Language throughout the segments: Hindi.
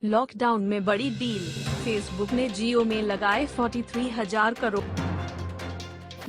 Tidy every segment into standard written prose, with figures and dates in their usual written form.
लॉकडाउन में बड़ी डील, फेसबुक ने जियो में लगाए 43,000 करोड़।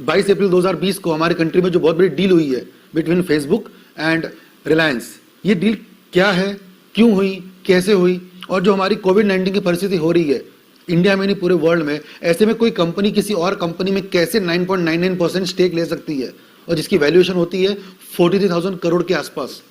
22 अप्रैल 2020 को हमारे कंट्री में जो बहुत बड़ी डील हुई है बिटवीन फेसबुक एंड रिलायंस, ये डील क्या है, क्यों हुई, कैसे हुई, और जो हमारी कोविड-19 की परिस्थिति हो रही है इंडिया में नहीं पूरे वर्ल्ड में, ऐसे में कोई कंपनी किसी और कंपनी में कैसे 9.99% स्टेक ले सकती है और जिसकी वैल्यूएशन होती है 43,000 करोड़ के आसपास।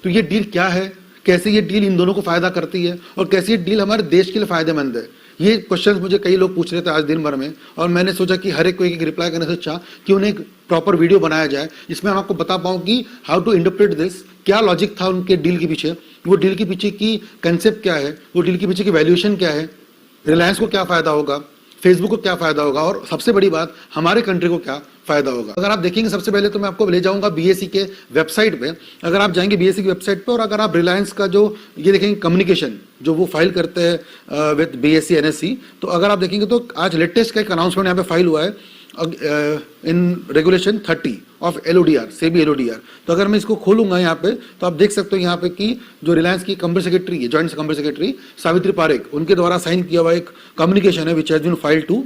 तो ये डील क्या है, कैसे ये डील इन दोनों को फायदा करती है और कैसे ये डील हमारे देश के लिए फायदेमंद है, ये क्वेश्चंस मुझे कई लोग पूछ रहे थे आज दिन भर में, और मैंने सोचा कि हर एक को एक रिप्लाई करने से अच्छा कि उन्हें एक प्रॉपर वीडियो बनाया जाए जिसमें हम आपको बता पाऊँ कि हाउ टू इंटरप्रेट दिस, क्या लॉजिक था उनके डील के पीछे, वो डील के पीछे की कंसेप्ट क्या है, वो डील के पीछे की वैल्यूएशन क्या है, रिलायंस को क्या फायदा होगा, फेसबुक को क्या फायदा होगा, और सबसे बड़ी बात हमारे कंट्री को क्या फायदा होगा। अगर आप देखेंगे सबसे पहले तो मैं आपको ले जाऊंगा बीएसई के वेबसाइट पे। अगर आप जाएंगे बीएसई की वेबसाइट पे और अगर आप रिलायंस का जो ये देखेंगे कम्युनिकेशन जो वो फाइल करते हैं विद बीएसई एनएससी, तो अगर आप देखेंगे तो आज लेटेस्ट का एक अनाउंसमेंट यहाँ पे फाइल हुआ है in regulation 30 of LODR, SEBI LODR. तो अगर मैं इसको खोलूंगा यहाँ पे तो आप देख सकते हो यहाँ पे कि जो रिलायंस की कंपनी सेक्रेटरी है, joint company secretary Savitri Parekh, उनके द्वारा साइन किया हुआ एक कम्युनिकेशन है which has been filed to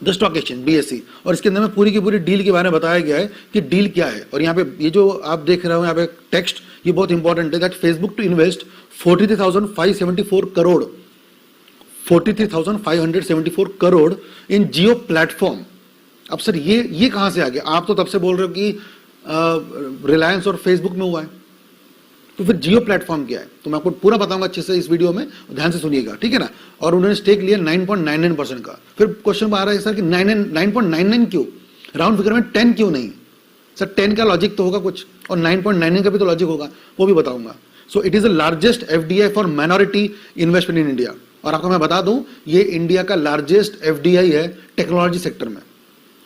the stock exchange BSE, और इसके अंदर में पूरी की पूरी डील के बारे में बताया गया है कि डील क्या है। और यहाँ पे ये जो आप देख रहे हो यहाँ पे टेक्स्ट, ये बहुत इंपॉर्टेंट है, that Facebook to invest 43,574 crore 43,574 crore in Jio platform. अब सर ये कहां से आ गया? आप तो तब से बोल रहे हो कि रिलायंस और फेसबुक में हुआ है, तो फिर जियो प्लेटफॉर्म क्या है? तो मैं आपको पूरा बताऊंगा अच्छे से इस वीडियो में, ध्यान से सुनिएगा, ठीक है ना। और उन्होंने स्टेक लिया 9.99% का। फिर क्वेश्चन आ रहा है सर कि 9.99 क्यों, राउंड फिगर में 10 क्यों नहीं? सर 10 का लॉजिक तो होगा कुछ, और 9.99 का भी तो लॉजिक होगा, वो भी बताऊंगा। So it is the largest FDI for minority investment in India, और आपको मैं बता दूं ये इंडिया का लार्जेस्ट एफडीआई है टेक्नोलॉजी सेक्टर में।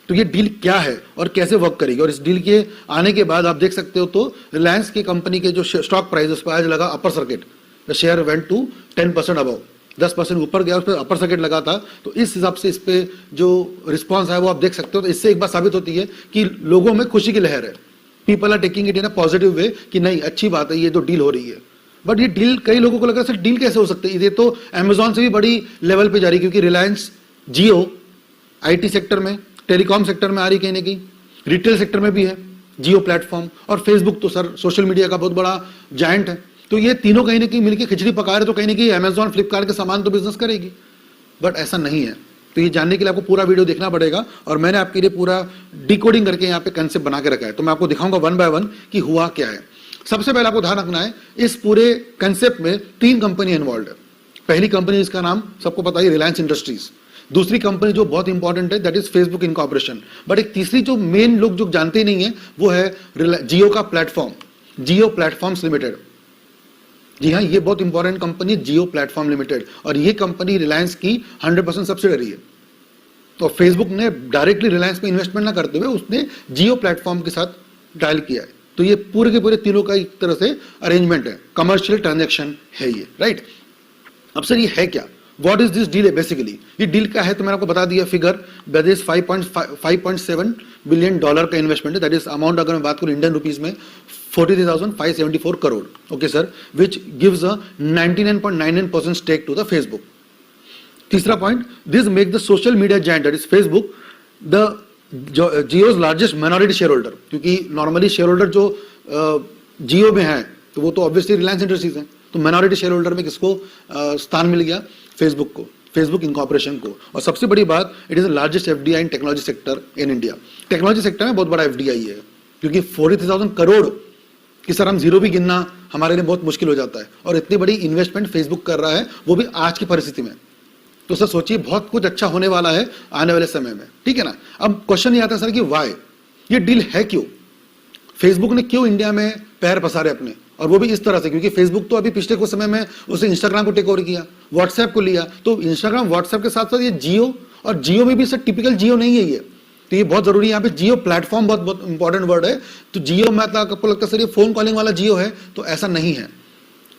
तो ये डील क्या है और कैसे वर्क करेगी, और इस डील के आने के बाद आप देख सकते हो तो रिलायंस की कंपनी के जो स्टॉक प्राइस उस पर आज लगा upper circuit, the share went to 10% above, 10% ऊपर गया, उस पर अपर सर्किट लगा था। तो इस हिसाब से इस पे जो रिस्पॉन्स है वो आप देख सकते हो। तो इससे एक बात साबित होती है कि लोगों में खुशी की लहर है, people are taking it in a positive way कि नहीं अच्छी बात है ये जो डील हो रही है। बट ये डील कई लोगों को लगा सर डील कैसे हो सकती है, ये तो अमेजॉन से भी बड़ी लेवल पे जा रही है, क्योंकि रिलायंस जियो आईटी सेक्टर में, टेलीकॉम सेक्टर में आ रही, कहीं ना कहीं रिटेल सेक्टर में भी है जियो प्लेटफॉर्म, और फेसबुक तो सर सोशल मीडिया का बहुत बड़ा जायंट है। तो ये तीनों कहीं ना कहीं मिलकर खिचड़ी पका रहे, तो कहीं ना कहीं अमेजॉन फ्लिपकार्ट के सामान तो बिजनेस करेगी, बट ऐसा नहीं है। तो ये जानने के लिए आपको पूरा वीडियो देखना पड़ेगा, और मैंने आपके लिए पूरा डिकोडिंग करके यहाँ पे कंसेप्ट बना के रखा है। तो मैं आपको दिखाऊंगा वन बाय वन कि हुआ क्या है। सबसे पहले आपको ध्यान रखना है इस पूरे कंसेप्ट में 3 कंपनी इन्वॉल्व है। पहली कंपनी जिसका नाम सबको पता है रिलायंस इंडस्ट्रीज, दूसरी कंपनी जो बहुत इंपॉर्टेंट है that is Facebook incorporation, but एक तीसरी जो मेन लोग जो जानते ही नहीं है वो है जियो का प्लेटफॉर्म, जियो प्लेटफॉर्म्स लिमिटेड। जी हाँ, ये बहुत इंपॉर्टेंट कंपनी जियो प्लेटफॉर्म लिमिटेड, और ये कंपनी रिलायंस की 100% सब्सिडरी है। तो फेसबुक ने डायरेक्टली रिलायंस में इन्वेस्टमेंट ना करते हुए उसने जियो प्लेटफॉर्म के साथ डायल किया है। तो ये पूरे के पूरे तीनों का एक तरह से अरेंजमेंट है, कमर्शियल ट्रांजैक्शन है ये, राइट। अब सर ये है क्या, what is this deal? Basically ये डील क्या है तो मैंने आपको बता दिया figure, that is 5.7 billion dollar का इन्वेस्टमेंट है, दैट इज अमाउंट अगर मैं बात करूं इंडियन रुपीज में 43,574 crore, okay sir, which gives a 99.99% stake to the Facebook. तीसरा point, this make the social media giant that is Facebook the Jio's largest minority share holder, क्योंकि नॉर्मली शेयर होल्डर जो जियो में है तो वो तो ऑब्वियसली रिलायंस इंडस्ट्रीज है, तो माइनॉरिटी शेयर होल्डर में किसको स्थान मिल गया? फेसबुक को, फेसबुक इनकॉर्पोरेशन को। और सबसे बड़ी बात, it is the largest FDI in technology sector in India. Technology sector में बहुत बड़ा एफडीआई है, क्योंकि 43,000 करोड़ की सर हम जीरो भी गिनना हमारे लिए बहुत मुश्किल हो जाता है, और इतनी बड़ी इन्वेस्टमेंट फेसबुक कर रहा है वो भी आज की परिस्थिति में। तो सर सोचिए बहुत कुछ अच्छा होने वाला है आने वाले समय में, ठीक है ना। अब क्वेश्चन ये आता है सर कि वाई, ये डील है क्यों, फेसबुक ने क्यों इंडिया में पैर पसारे अपने, और वो भी इस तरह से, क्योंकि फेसबुक तो अभी पिछले कुछ समय में उसने इंस्टाग्राम को टेक ओवर किया, व्हाट्सएप को लिया, तो इंस्टाग्राम व्हाट्सएप के साथ साथ ये जियो, और जियो में भी सर टिपिकल जियो नहीं है ये, तो ये बहुत जरूरी है यहाँ पे। जियो प्लेटफॉर्म बहुत इंपॉर्टेंट वर्ड है। तो जियो में आपको लगता है सर ये फोन कॉलिंग वाला जियो है, तो ऐसा नहीं है।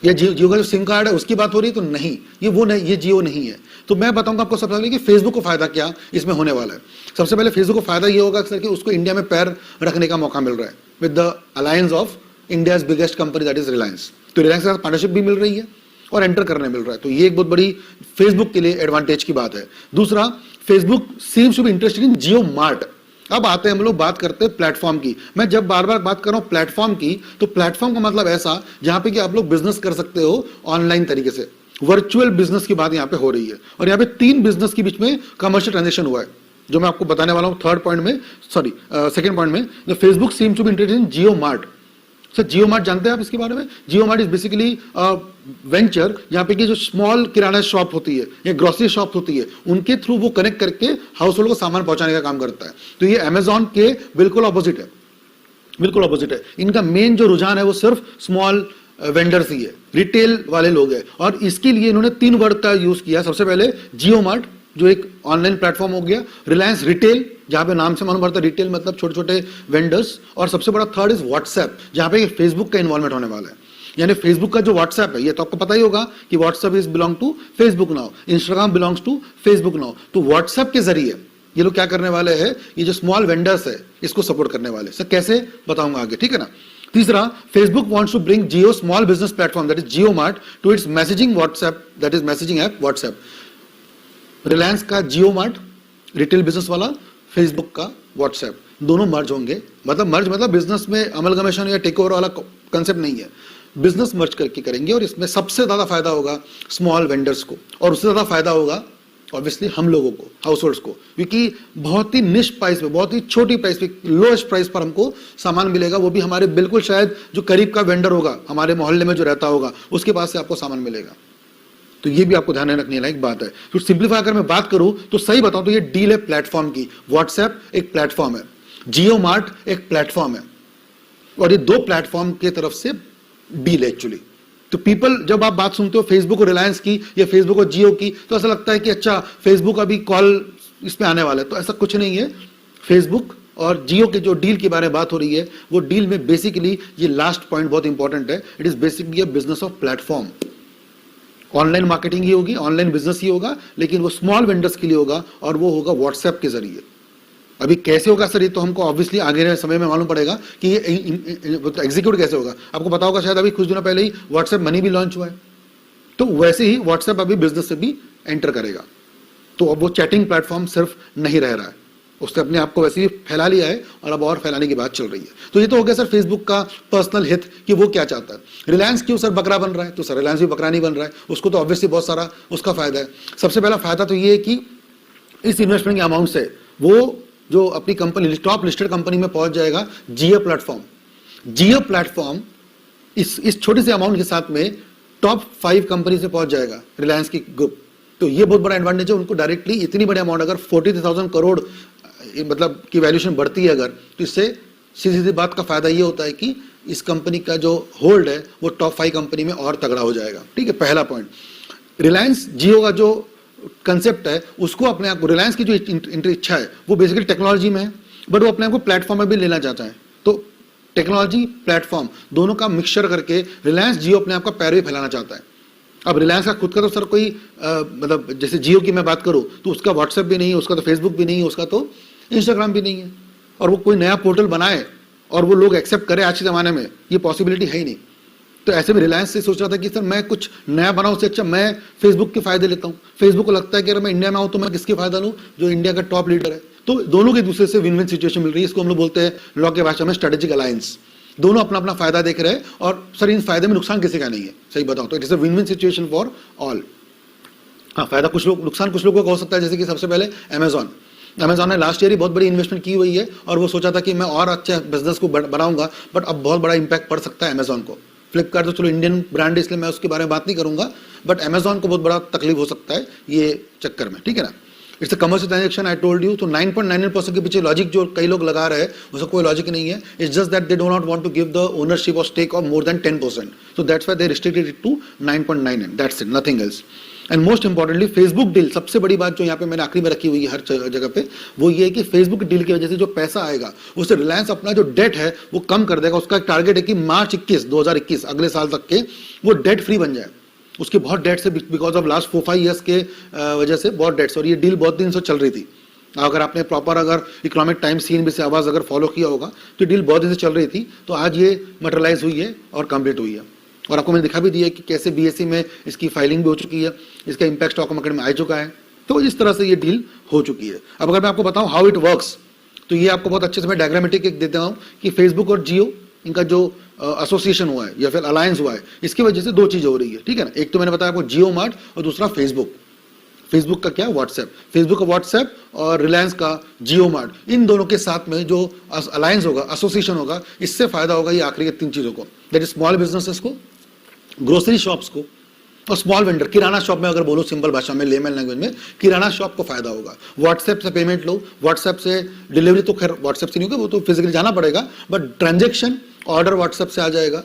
ये जियो का जो सिम कार्ड है उसकी बात हो रही है, तो नहीं, ये वो नहीं, ये जियो नहीं है। तो मैं बताऊंगा आपको सबसे पहले कि फेसबुक को फायदा क्या इसमें होने वाला है। सबसे पहले फेसबुक को फायदा ये होगा सर कि उसको इंडिया में पैर रखने का मौका मिल रहा है with the alliance of India's biggest company that is Reliance. तो रिलायंस के साथ पार्टनरशिप भी मिल रही है, और एंटर करने मिल रहा है। तो ये एक बहुत बड़ी फेसबुक के लिए एडवांटेज की बात है। दूसरा, Facebook seems to be interested in Jio Mart. अब आते हैं हम लोग बात करते हैं प्लेटफॉर्म की। मैं जब बार बार बात कर रहा हूं प्लेटफॉर्म की, तो प्लेटफॉर्म का मतलब ऐसा जहां पे कि आप लोग बिजनेस कर सकते हो ऑनलाइन तरीके से। वर्चुअल बिजनेस की बात यहां पे हो रही है, और यहां पे 3 बिजनेस के बीच में कमर्शियल ट्रांजेक्शन हुआ है, जो मैं आपको बताने वाला हूं थर्ड पॉइंट में, सॉरी सेकंड पॉइंट में। Facebook seems to be interested in Jio Mart. Sir Jio Mart जानते हैं आप इसके बारे में? Jio Mart is basically venture जहां पे कि जो स्मॉल किराना शॉप होती है या ग्रोसरी शॉप होती है, उनके थ्रू वो कनेक्ट करके हाउस होल्ड को सामान पहुंचाने का काम करता है। तो ये अमेजॉन के बिल्कुल ऑपोजिट है, बिल्कुल ऑपोजिट है। इनका मेन जो रुझान है वो सिर्फ स्मॉल वेंडर्स ही है, रिटेल वाले लोग हैं। और इसके लिए इन्होंने 3 वर्ड का यूज किया। सबसे पहले जियो मार्ट जो एक ऑनलाइन प्लेटफॉर्म हो गया, रिलायंस रिटेल जहां पे नाम से मालूम पड़ता है रिटेल मतलब छोटे छोटे वेंडर्स, और सबसे बड़ा थर्ड इज व्हाट्सएप जहां पे फेसबुक का इन्वॉल्वमेंट होने वाला है। यानी फेसबुक का जो व्हाट्सएप है, ये तो आपको पता ही होगा कि WhatsApp is belong to Facebook now, Instagram belongs to Facebook now. तो व्हाट्सएप के जरिए ये लोग क्या करने वाले हैं, ये जो स्मॉल वेंडर्स है इसको सपोर्ट करने वाले। सर कैसे बताऊंगा आगे, ठीक है ना। तीसरा, Facebook wants to bring Jio small business platform that is Jio Mart to its messaging WhatsApp, that is messaging app WhatsApp. Reliance का जियो मार्ट रिटेल बिजनेस वाला, फेसबुक का व्हाट्सएप, दोनों मर्ज होंगे। मतलब मर्ज बिजनेस में अमलगमेशन या टेक ओवर वाला कंसेप्ट नहीं है, बिजनेस मर्ज करके करेंगे। और इसमें सबसे ज्यादा फायदा होगा स्मॉल वेंडर्स को, और उससे ज्यादा फायदा होगा ऑब्वियसली हम लोगों को, हाउस होल्ड्स को, क्योंकि बहुत ही निश प्राइस पे, बहुत ही छोटी प्राइस पे, लोएस्ट प्राइस पर हमको सामान मिलेगा। वो भी हमारे बिल्कुल शायद जो करीब का वेंडर होगा, हमारे मोहल्ले में जो रहता होगा, उसके पास से आपको सामान मिलेगा। तो ये भी आपको ध्यान रखने लायक बात है। तो सिंप्लीफाई अगर मैं बात करूं तो सही बताऊं तो ये डील है प्लेटफॉर्म की। व्हाट्सएप एक प्लेटफॉर्म है, जियो मार्ट एक प्लेटफॉर्म है, और ये 2 प्लेटफॉर्म के तरफ से डील है एक्चुअली। तो पीपल जब आप बात सुनते हो फेसबुक और रिलायंस की या फेसबुक और जियो की, तो ऐसा लगता है कि अच्छा फेसबुक अभी कॉल इस पे आने वाला है। तो ऐसा कुछ नहीं है। फेसबुक और जियो के जो डील के बारे में बात हो रही है, वो डील में बेसिकली ये लास्ट पॉइंट बहुत इंपॉर्टेंट है, it is basically a business of platform. Online marketing ही होगी, ऑनलाइन बिजनेस ही होगा, लेकिन वो स्मॉल वेंडर्स के लिए होगा, और वो होगा व्हाट्सएप के जरिए। अभी कैसे होगा सर, ये तो हमको ऑब्वियसली आगे समय में मालूम पड़ेगा कि ये एग्जीक्यूट कैसे होगा। आपको पता होगा शायद अभी कुछ दिनों पहले ही व्हाट्सएप मनी भी लॉन्च हुआ है, तो वैसे ही व्हाट्सएप अभी बिजनेस से भी एंटर करेगा। तो अब वो चैटिंग प्लेटफॉर्म सिर्फ नहीं रह रहा है, उसने अपने आप को वैसे ही फैला लिया है, और अब और फैलाने की बात चल रही है। तो ये तो हो गया सर फेसबुक का पर्सनल हित कि वो क्या चाहता है। रिलायंस क्यों सर बकरा बन रहा है, तो सर रिलायंस भी बकरा नहीं बन रहा है, उसको तो ऑब्वियसली बहुत सारा उसका फायदा है। सबसे पहला फायदा तो ये है कि इस इन्वेस्टमेंट के अमाउंट से वो जो अपनी कंपनी टॉप लिस्टेड कंपनी में पहुंच जाएगा। जियो प्लेटफॉर्म इस छोटे से अमाउंट के साथ में टॉप 5 कंपनी से पहुंच जाएगा रिलायंस की ग्रुप। तो ये बहुत बड़ा एडवांटेज है उनको। डायरेक्टली इतनी बड़ी अमाउंट, अगर 40,000 करोड़ मतलब की वैल्यूएशन बढ़ती है अगर, तो इससे सीधी सीधी बात का फायदा ये होता है कि इस कंपनी का जो होल्ड है वो टॉप 5 कंपनी में और तगड़ा हो जाएगा। ठीक है, पहला पॉइंट। रिलायंस जियो का जो कंसेप्ट है, उसको अपने आप को, रिलायंस की जो इच्छा है वो बेसिकली टेक्नोलॉजी में है, बट वो अपने आप को प्लेटफॉर्म में भी लेना चाहता है। तो टेक्नोलॉजी प्लेटफॉर्म दोनों का मिक्सचर करके रिलायंस जियो अपने आप का पैर भी फैलाना चाहता है। अब रिलायंस का खुद का तो सर कोई मतलब जैसे जियो की मैं बात करूं तो उसका व्हाट्सएप भी नहीं है, उसका तो फेसबुक भी नहीं है, उसका तो इंस्टाग्राम भी नहीं है, और वो कोई नया पोर्टल बनाए और वो लोग एक्सेप्ट करे आज के जमाने में, ये पॉसिबिलिटी है ही नहीं। तो ऐसे में रिलायंस से सोच रहा था कि सर मैं कुछ नया बनाऊं, उससे अच्छा मैं फेसबुक के फायदे लेता हूं। फेसबुक को लगता है कि अगर मैं इंडिया में आऊं तो मैं किसके फायदा लूं, जो इंडिया का टॉप लीडर है। तो दोनों के दूसरे से विन विन सिचुएशन मिल रही है। इसको हम लोग बोलते हैं लॉ के भाषा में स्ट्रेटेजिक अलायंस। दोनों अपना अपना फायदा देख रहे हैं, और सर इन फायदे में नुकसान किसी का नहीं है, सही बताओ तो it is a win win situation for all. हाँ, फायदा कुछ लोग, नुकसान कुछ लोगों का हो सकता है। जैसे कि सबसे पहले अमेजॉन ने लास्ट ईयर ही बहुत बड़ी इन्वेस्टमेंट की हुई है, और वो सोचा था कि मैं और अच्छा बिजनेस को बनाऊंगा, बट अब बहुत बड़ा इंपैक्ट पड़ सकता है अमेजॉन को। फ्लिपकार्ट तो चलो इंडियन ब्रांड है इसलिए मैं उसके बारे में बात नहीं करूंगा, बट अमेजॉन को बहुत बड़ा तकलीफ हो सकता है ये चक्कर में। ठीक है ना, it's a commercial transaction, I told you. तो 9.99% के पीछे लॉजिक जो कई लोग लगा रहे हैं उसका कोई लॉजिक नहीं है। It's just that they do not want to give the ownership और stake of more than 10%, so that's why they restricted it to 9.99, that's it, nothing else. And most importantly Facebook deal, सबसे बड़ी बात जो यहाँ पे मैंने आखिरी में रखी हुई है हर जगह पे, वो ये है कि फेसबुक डील की वजह से जो पैसा आएगा उससे रिलायंस अपना जो डेट है वो कम कर देगा। उसका एक टारगेट है कि मार्च 2021 अगले साल तक के वो डेट फ्री बन जाए। उसके बहुत डेट्स है बिकॉज ऑफ लास्ट 4-5 ईयर्स के वजह से बहुत डेट्स, और ये डील बहुत दिन से चल रही थी। अगर आपने प्रॉपर अगर इकोनॉमिक टाइम सीएनबी से आवाज अगर फॉलो किया होगा तो डील बहुत दिन से चल रही थी। तो आज ये मटेरियलाइज हुई है और कंप्लीट हुई है। और आपको मैंने दिखा भी दिया है कि कैसे बीएसई में इसकी फाइलिंग भी हो चुकी है, इसका इम्पैक्ट स्टॉक मार्केट में आ चुका है। तो इस तरह से ये डील हो चुकी है। अब अगर मैं आपको बताऊं हाउ इट वर्क्स, तो ये आपको बहुत अच्छे से मैं डायग्रामेटिक एक देता हूं कि फेसबुक और जियो इनका जो एसोसिएशन हुआ है या फिर अलायंस हुआ है, इसकी वजह से दो चीजें हो रही है, ठीक है ना। एक तो मैंने बताया आपको जियो मार्ट और दूसरा फेसबुक। फेसबुक का क्या, व्हाट्सएप, फेसबुक का व्हाट्सएप और रिलायंस का जियो मार्ट, इन दोनों के साथ में जो अलायंस होगा, एसोसिएशन होगा, इससे फायदा होगा ये आखिरी के तीन चीजों को, दैट इज स्मॉल बिजनेसेस को, ग्रोसरी शॉप्स को और स्मॉल वेंडर। किराना शॉप में अगर बोलो सिंपल भाषा में, लेमन लैंग्वेज में, किराना शॉप को फायदा होगा। व्हाट्सएप से पेमेंट लो, व्हाट्सएप से डिलीवरी, तो खैर व्हाट्सएप से नहीं होगा, वो तो फिजिकली जाना पड़ेगा, बट ट्रांजेक्शन, ऑर्डर व्हाट्सएप से आ जाएगा,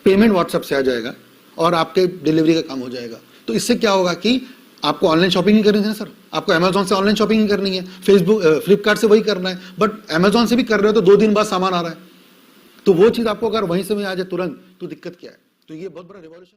पेमेंट व्हाट्सएप से आ जाएगा और आपके डिलीवरी का काम हो जाएगा। तो इससे क्या होगा कि आपको ऑनलाइन शॉपिंग ही करनी है ना सर, आपको अमेजोन से ऑनलाइन शॉपिंग ही करनी है, फेसबुक फ्लिपकार्ट से वही करना है, बट अमेजोन से भी कर रहे हो तो 2 दिन बाद सामान आ रहा है, तो वो चीज आपको अगर वहीं से वहीं आ जाए तुरंत, तो दिक्कत क्या है। तो ये बहुत बड़ा रिवॉल्यूशन